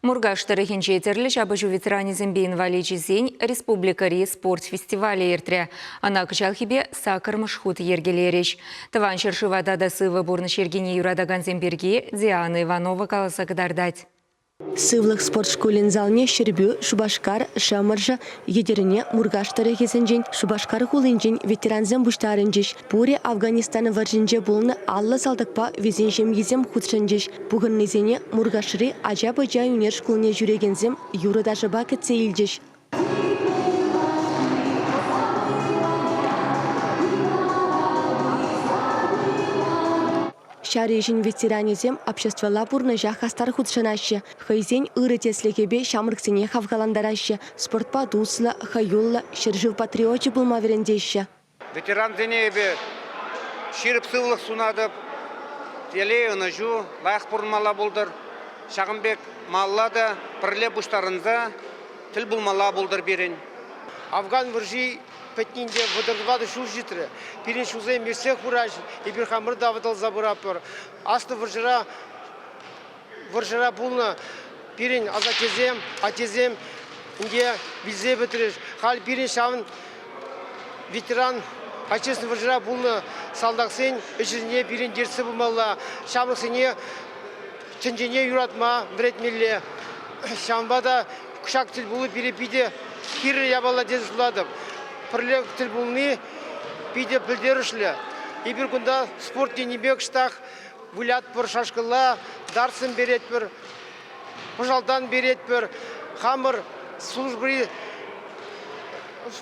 Мургаштары хинчетерлі жабыжу ветеранизм бейін валичизен республикари спорт фестивалі ертірі. Ана кычалхибе сакыр мышхут ергелереш. Тыван шыршывада да сывы бурны шергене юрадаган земберге Диана Иванова каласа кадардать. Сывлық спорт школен залне шербю Шубашкар, Шамыржа, едеріне Мургаштары кезінжен, Шубашкар хулынжен ветеранзем буштарынжеш. Пуре Афганистаны варжынже болны алла салдықпа везенжем езем худшынжеш. Бұғын незене Мургаштары ажабы-жа юнер школне жүрегензем юрыдажыба кетсе илжеш. Шарежин ветеранизем обществола бурны жахастар худшанашы. Хайзен ыры теслегебе шамрыксене хавгаландарашы. Спортпа дусла, хаюлла, шыржыл патриотчы булма верендеші. Ветеран денебе ширіп сывлық сунадып, теле ұныжу, лайық бұрынмала болдыр. Шағынбек малла да пірле бұштарында тіл бұлмала болдыр берін. Афган выржи петнинде выдырвады шу житры. Пирин шузе мерсех ураж, и бирхамыр давыдал забырапыр. Асты выржыра булна пирин атезем, инге билзе бітіріш. Хал пирин шавын ветеран ачесын выржыра булна салдақсен, үшізіне пирин дерсі бұлмалла. Шамықсыне чынжене юратма біретмелі. Шамбада күшак тіл бұлы перепиде кирі ябалла дезі сұладым. Пірлек тіл бұлны пиде пілдерішлі. Ебір күнда спорт денебек штақ вылят пір шашқыла, дарсын берет пір, пожалдан берет пір, хамыр службы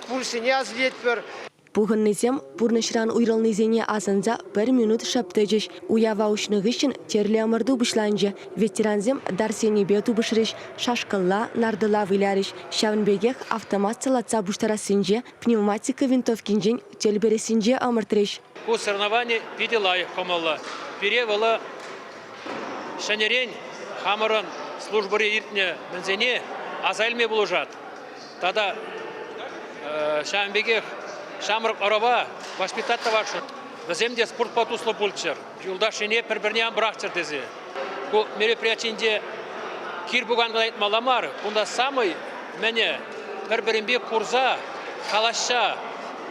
пульсене азлет пір. Бұғын незем бұрнышыран ұйрылнызене азынза 1 минут шаптыжыш. Уява ұшнығышын терлі амырду бұшланжы. Ветеранзем дарсене бету бұшырыш, шашқылла, нардыла вылярыш. Шавынбегех автомат салатса бұштарасынже, пневматика винтовкинжен телбересінже амыртырыш. Бұл соревнование пиде лайық комалла. Перевала шанерен хамырын службары иртіне мінзене азайлме бұлыжат. Тада Шавынбегех Шамрық арaba воспитатта вашу. Біздемде спорт патуслы болчыр. Юлдашыне бір-біріне амбырақтыр дезі. Бұл мероприятиінде кир бұған айтмаламар. Бұнда самый мәне бір-бірінбе курза, қалашша,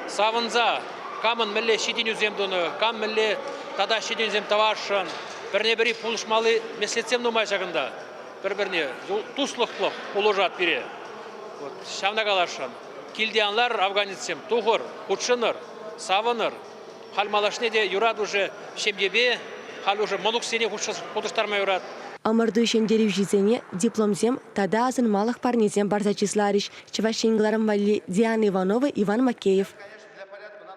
савынза, камын мүлі шеден үземдіні, кам мүлі тада шеден үзем тавашын. Біріне-бірі пұлышмалы меслетсем нұмай жағында. Бір-біріне туслықлық ұлыжат бере. Шамна қалашын. Килдианлар афганецем туғыр, худшыныр, савыныр. Хал малашне де юрад уже шемдебе, хал уже монуксене худыштарма юрад. Амырды шендерев жизене дипломзем тада азын малық парнезем барзачислариш. Чевашенгларым вали Диана Иванова, Иван Макеев.